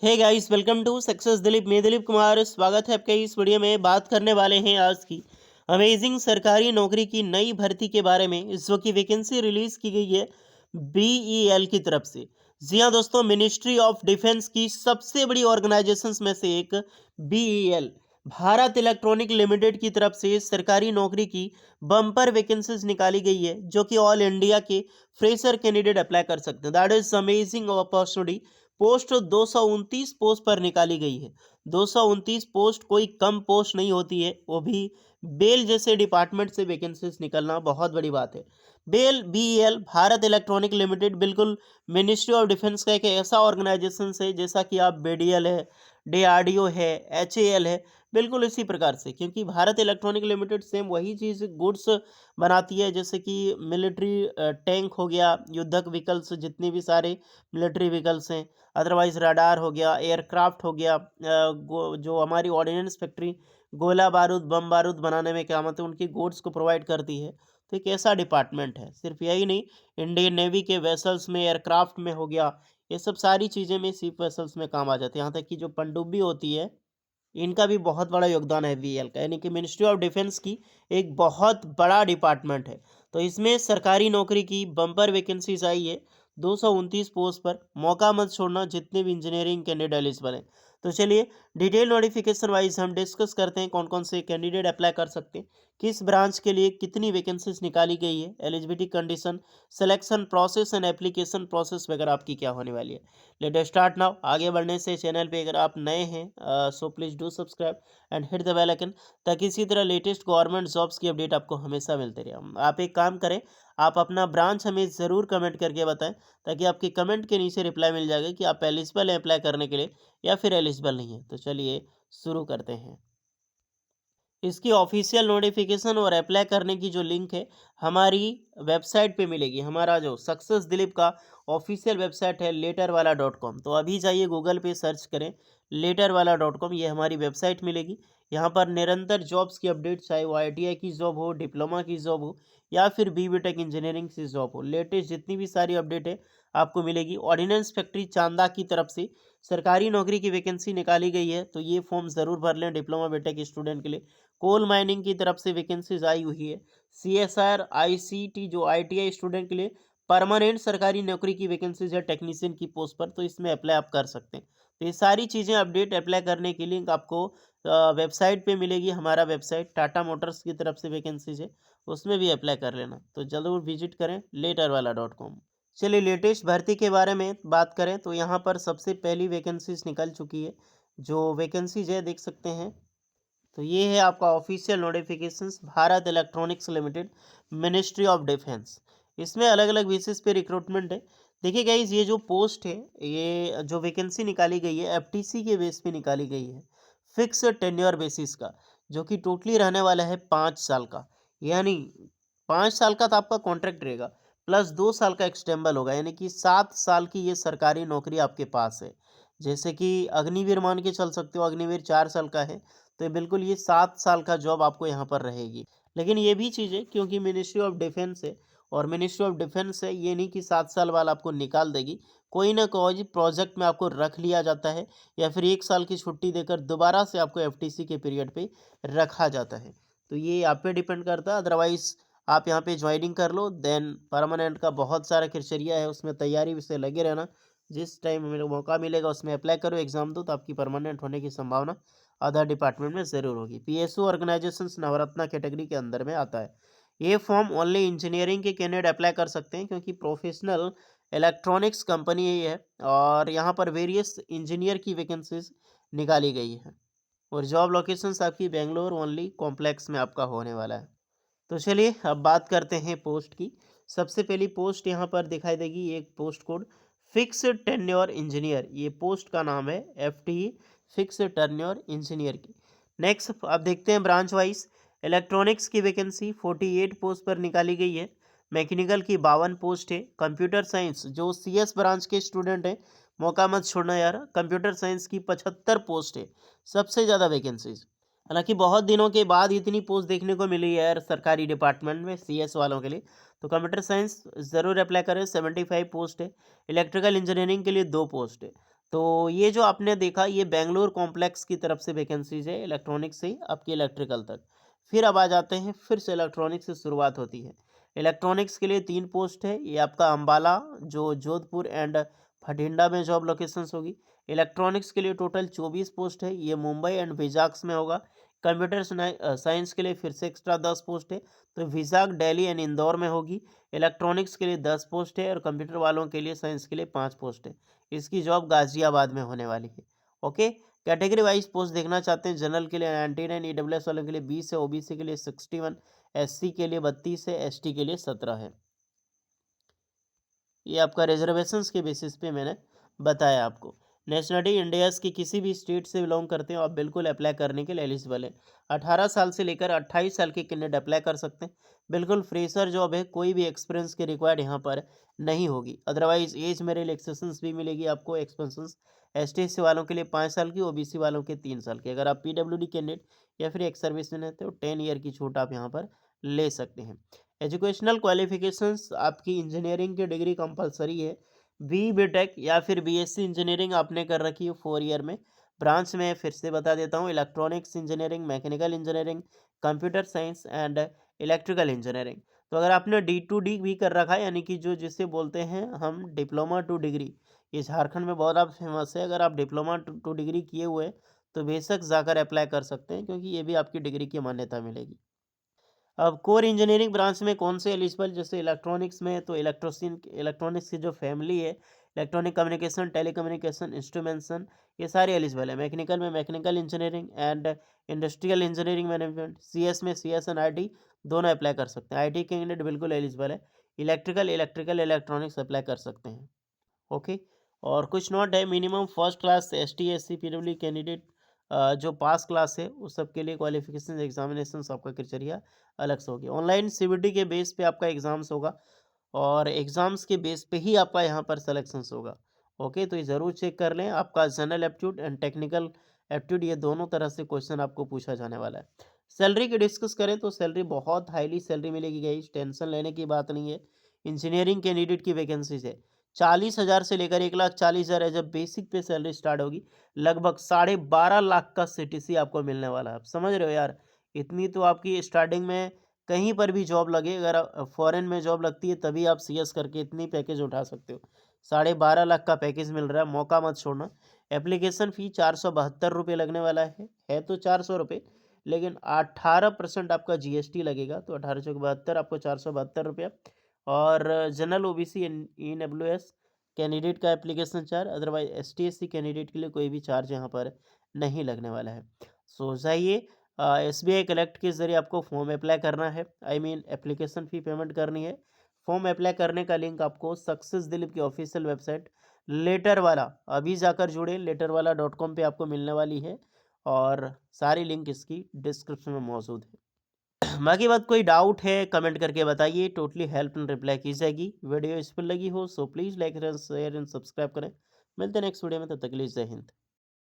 Hey guys, welcome to Success Dilip. मैं दिलीप कुमार, स्वागत है आपका इस वीडियो में। बात करने वाले हैं आज की अमेजिंग सरकारी नौकरी की नई भर्ती के बारे में। इसरो की वैकेंसी रिलीज की गई है बीईएल की तरफ से। जी हाँ दोस्तों, मिनिस्ट्री ऑफ डिफेंस की सबसे बड़ी ऑर्गेनाइजेशंस में से एक बीईएल भारत इलेक्ट्रॉनिक लिमिटेड की तरफ से सरकारी नौकरी की बम्पर वैकेंसीज निकाली गई है, जो कि ऑल इंडिया के फ्रेशर कैंडिडेट अप्लाई कर सकते हैं। That is amazing opportunity. Post 229 post पर निकाली गई है। 229 पोस्ट कोई कम पोस्ट नहीं होती है, वो भी बेल जैसे डिपार्टमेंट से वैकेंसीज निकलना बहुत बड़ी बात है। BEL BEL Bharat electronic limited बिल्कुल मिनिस्ट्री ऑफ डिफेंस का एक ऐसा ऑर्गेनाइजेशन है, जैसा कि आप बीडीएल है, डीआरडीओ है, एचएएल है, बिल्कुल इसी प्रकार से। क्योंकि भारत इलेक्ट्रॉनिक लिमिटेड सेम वही चीज़ गुड्स बनाती है, जैसे कि मिलिट्री टैंक हो गया, युद्धक व्हीकल्स, जितने भी सारे मिलिट्री व्हीकल्स हैं, अदरवाइज रडार हो गया, एयरक्राफ्ट हो गया, जो हमारी ऑर्डिनेंस फैक्ट्री गोला बारूद बम बारूद बनाने में क्या मतलब उनकी गुड्स को प्रोवाइड करती है। तो एक ऐसा डिपार्टमेंट है। सिर्फ यही नहीं, इंडियन नेवी के वेसल्स में, एयरक्राफ्ट में हो गया, ये सब सारी चीज़ें में शिप वेसल्स में काम आ जाती है। यहाँ तक कि जो पनडुब्बी होती है, इनका भी बहुत बड़ा योगदान है वीएल का। यानी कि मिनिस्ट्री ऑफ डिफेंस की एक बहुत बड़ा डिपार्टमेंट है। तो इसमें सरकारी नौकरी की बम्पर वैकेंसीज आई है 229 पोस्ट पर। मौका मत छोड़ना, जितने भी इंजीनियरिंग कैंडिडेट एलिजिबल हैं। तो चलिए डिटेल नोटिफिकेशन वाइज हम डिस्कस करते हैं कौन कौन से कैंडिडेट अप्लाई कर सकते हैं, किस ब्रांच के लिए कितनी वैकेंसीज निकाली गई है, eligibility condition, selection process and application process वगैरह आपकी क्या होने वाली है। Let us start now. आगे बढ़ने से चैनल पे अगर आप नए हैं, so please do subscribe and hit the bell icon, ताकि इसी तरह लेटेस्ट गवर्नमेंट जॉब्स की अपडेट आपको हमेशा मिलते रहे। आप एक काम करें, आप अपना ब्रांच हमें ज़रूर कमेंट करके बताएं, ताकि आपके कमेंट के नीचे रिप्लाई मिल जाएगा कि आप एलिजिबल हैं अप्लाई करने के लिए या फिर एलिजिबल नहीं है। तो चलिए शुरू करते हैं। इसकी ऑफिशियल नोटिफिकेशन और अप्लाई करने की जो लिंक है, हमारी वेबसाइट पे मिलेगी। हमारा जो सक्सेस दिलीप का ऑफिशियल वेबसाइट है letterwala.com। तो अभी जाइए गूगल पे सर्च करें letterwala.com, ये हमारी वेबसाइट मिलेगी। यहाँ पर निरंतर जॉब्स की अपडेट, चाहे वो आईटीआई की जॉब हो, डिप्लोमा की जॉब हो, या फिर बीबीटेक इंजीनियरिंग की जॉब हो, लेटेस्ट जितनी भी सारी अपडेट है आपको मिलेगी। ऑर्डिनेंस फैक्ट्री चांदा की तरफ से सरकारी नौकरी की वैकेंसी निकाली गई है, तो ये फॉर्म ज़रूर भर लें डिप्लोमा बीटेक स्टूडेंट के लिए। कोल माइनिंग की तरफ से वैकेंसीज आई हुई है। सीएसआर आईसीटी जो आईटीआई स्टूडेंट के लिए परमानेंट सरकारी नौकरी की वैकेंसीज है टेक्नीशियन की पोस्ट पर, तो इसमें अप्लाई आप कर सकते हैं। तो ये सारी चीज़ें अपडेट अप्लाई करने की लिंक आपको वेबसाइट पे मिलेगी। हमारा वेबसाइट टाटा मोटर्स की तरफ से वैकेंसीज है, उसमें भी अप्लाई कर लेना। तो ज़रूर विजिट करें letterwala.com। चलिए लेटेस्ट भर्ती के बारे में बात करें, तो यहाँ पर सबसे पहली वैकेंसीज निकल चुकी है। जो वैकेंसीज है देख सकते हैं, तो ये है आपका official notifications, Bharat electronics limited, ministry of defence. इसमें अलग अलग बेसिस पे रिक्रूटमेंट है। देखिए गाइज, ये जो पोस्ट है, ये जो वैकेंसी निकाली गई है एफटीसी के बेस पे निकाली गई है, फिक्स टेन्योर बेसिस का, जो कि टोटली रहने वाला है 5 साल का। यानी 5 साल का तो आपका कॉन्ट्रैक्ट रहेगा, प्लस 2 साल का एक्सटेम्बल होगा, यानी कि 7 साल की ये सरकारी नौकरी आपके पास है। जैसे कि अग्निवीर मान के चल सकते हो, अग्निवीर 4 साल का है, तो बिल्कुल ये 7 साल का जॉब आपको यहाँ पर रहेगी। लेकिन ये भी चीज़ है, क्योंकि मिनिस्ट्री ऑफ डिफेंस है, और मिनिस्ट्री ऑफ डिफेंस है, ये नहीं कि 7 साल बाद आपको निकाल देगी। कोई ना कोई प्रोजेक्ट में आपको रख लिया जाता है, या फिर 1 साल की छुट्टी देकर दोबारा से आपको एफटीसी के पीरियड पे रखा जाता है। तो ये आप पे डिपेंड करता है। अदरवाइज आप यहाँ पे ज्वाइनिंग कर लो, देन परमानेंट का बहुत सारा क्राइटेरिया है, उसमें तैयारी से लगे रहना। जिस टाइम मौका मिलेगा उसमें अप्लाई करो, एग्जाम दो, तो आपकी परमानेंट होने की संभावना अदर डिपार्टमेंट में ज़रूर होगी। पीएसयू ऑर्गेनाइजेशन नवरत्ना कैटेगरी के अंदर में आता है। ये फॉर्म ओनली इंजीनियरिंग के कैंडिडेट अप्लाई कर सकते हैं, क्योंकि प्रोफेशनल इलेक्ट्रॉनिक्स कंपनी ये है, और यहाँ पर वेरियस इंजीनियर की वैकेंसीज निकाली गई है। और जॉब लोकेशंस आपकी बेंगलोर ओनली कॉम्प्लेक्स में आपका होने वाला है। तो चलिए अब बात करते हैं पोस्ट की। सबसे पहली पोस्ट यहाँ पर दिखाई देगी, एक post code fix tenure engineer, ये पोस्ट का नाम है एफटी फिक्स टेन्योर इंजीनियर की। नेक्स्ट अब देखते हैं ब्रांच वाइज। इलेक्ट्रॉनिक्स की वैकेंसी 48 पोस्ट पर निकाली गई है। मैकेनिकल की 52 पोस्ट है। कंप्यूटर साइंस जो सीएस ब्रांच के स्टूडेंट हैं, मौका मत छोड़ना यार, कंप्यूटर साइंस की 75 पोस्ट है, सबसे ज़्यादा वैकेंसीज। हालांकि बहुत दिनों के बाद इतनी पोस्ट देखने को मिली है यार सरकारी डिपार्टमेंट में सीएस वालों के लिए। तो कंप्यूटर साइंस ज़रूर अप्लाई करें, 75 पोस्ट है। इलेक्ट्रिकल इंजीनियरिंग के लिए 2 पोस्ट है। तो ये जो आपने देखा ये बेंगलोर कॉम्प्लेक्स की तरफ से वैकेंसीज है इलेक्ट्रॉनिक्स से आपकी इलेक्ट्रिकल तक। फिर अब आ जाते हैं, फिर से इलेक्ट्रॉनिक्स से शुरुआत होती है। इलेक्ट्रॉनिक्स के लिए 3 पोस्ट है, ये आपका अंबाला जो जोधपुर एंड भटिंडा में जॉब लोकेशंस होगी। इलेक्ट्रॉनिक्स के लिए टोटल 24 पोस्ट है, ये मुंबई एंड विजाग्स में होगा। कंप्यूटर साइंस के लिए फिर से एक्स्ट्रा 10 पोस्ट है, तो विजाग, दिल्ली एंड इंदौर में होगी। इलेक्ट्रॉनिक्स के लिए 10 पोस्ट है और कंप्यूटर वालों के लिए साइंस के लिए 5 पोस्ट है। इसकी जॉब गाजियाबाद में होने वाली है। ओके, कैटेगरी वाइज पोस्ट देखना चाहते हैं, जनरल के लिए 99, ईडब्ल्यूएस वालों के लिए 20 है, ओबीसी के लिए 61, एससी के लिए 32 है, एसटी के लिए 17 है। ये आपका रिजर्वेशंस के बेसिस पे मैंने बताया आपको। नेशनलिटी इंडिया की किसी भी स्टेट से बिलोंग करते हो आप बिल्कुल अप्लाई करने के लिए एलिजिबल है। 18 साल से लेकर 28 साल के कैंडिडेट अप्लाई कर सकते हैं। बिल्कुल फ्रेशर जॉब है, कोई भी एक्सपीरियंस के रिक्वायर्ड यहाँ पर नहीं होगी। अदरवाइज एज में रिलैक्सेशंस भी मिलेगी आपको, एक्सपेंशंस एसटीएससी वालों के लिए 5 साल की, ओबीसी वालों के 3 साल की। अगर आप पीडब्ल्यूडी कैंडिडेट या फिर एक्स सर्विसमैन है तो 10 ईयर की छूट आप यहाँ पर ले सकते हैं। एजुकेशनल क्वालिफिकेशंस आपकी इंजीनियरिंग की डिग्री कंपलसरी है। बीटेक या फिर बीएससी इंजीनियरिंग आपने कर रखी है 4 ईयर में। ब्रांच में फिर से बता देता हूँ, electronics engineering, mechanical engineering, computer science and electrical engineering. तो अगर आपने D2D भी कर रखा है, यानी कि जो जिसे बोलते हैं हम डिप्लोमा टू डिग्री, ये झारखंड में बहुत आप फेमस है। अगर आप डिप्लोमा टू डिग्री किए हुए हैं तो बेशक जाकर अप्लाई कर सकते हैं, क्योंकि ये भी आपकी डिग्री की मान्यता मिलेगी। अब कोर इंजीनियरिंग ब्रांच में कौन से एलिजिबल, जैसे इलेक्ट्रॉनिक्स में तो इलेक्ट्रॉनिक्स की जो फैमिली है, इलेक्ट्रॉनिक कम्युनिकेशन, टेलीकम्युनिकेशन, इंस्ट्रूमेंटेशन, ये सारे एलिजिबल है। मैकेनिकल में mechanical engineering and industrial engineering management, CS में सीएस एंड आईटी दोनों अप्लाई कर सकते हैं। आईटी कैंडिडेट बिल्कुल एलिजिबल है। इलेक्ट्रिकल इलेक्ट्रॉनिक्स अप्लाई कर सकते हैं। ओके, और कुछ नोट है, minimum first class ST SC PW candidate जो पास क्लास है उस सब के लिए क्वालिफिकेशन एग्जामिनेशन आपका क्राइटेरिया अलग से होगी। ऑनलाइन सीबीटी के बेस पे आपका एग्जाम्स होगा और एग्जाम्स के बेस पे ही आपका यहाँ पर सिलेक्शंस होगा। ओके, तो ये ज़रूर चेक कर लें। आपका general aptitude and technical aptitude ये दोनों तरह से क्वेश्चन आपको पूछा जाने वाला है। सैलरी की डिस्कस करें तो सैलरी बहुत हाईली सैलरी मिलेगी गाइस, टेंशन लेने की बात नहीं है। इंजीनियरिंग कैंडिडेट की वैकेंसीज है, 40,000 से लेकर 1,40,000 है जब बेसिक पे सैलरी स्टार्ट होगी। लगभग 12.5 लाख का सीटीसी आपको मिलने वाला है। आप समझ रहे हो यार, इतनी तो आपकी स्टार्टिंग में कहीं पर भी जॉब लगे, अगर फॉरेन में जॉब लगती है तभी आप सीएस करके इतनी पैकेज उठा सकते हो। 12.5 लाख का पैकेज मिल रहा है, मौका मत छोड़ना। एप्लीकेशन फ़ी 472 रुपये लगने वाला है तो 400 रुपये, लेकिन 18% आपका जीएसटी लगेगा, तो 1872 आपको 472 रुपया। और जनरल ओबीसी ईडब्ल्यूएस कैंडिडेट का एप्लीकेशन चार्ज, अदरवाइज एसटीएससी कैंडिडेट के लिए कोई भी चार्ज यहाँ पर नहीं लगने वाला है। सो जाइए, एसबीआई कलेक्ट के ज़रिए आपको फॉर्म अप्लाई करना है, I mean application fee payment करनी है। फॉर्म अप्लाई करने का लिंक आपको सक्सेस दिलीप की ऑफिशियल वेबसाइट लेटर वाला, अभी जाकर जुड़े letterwala.com पे आपको मिलने वाली है, और सारी लिंक इसकी डिस्क्रिप्शन में मौजूद है। बाकी बात कोई डाउट है कमेंट करके बताइए, टोटली हेल्प एंड रिप्लाई की जाएगी। वीडियो इस पर लगी हो so please like share and subscribe करें। मिलते हैं नेक्स्ट वीडियो में, तब तक के लिए जय हिंद।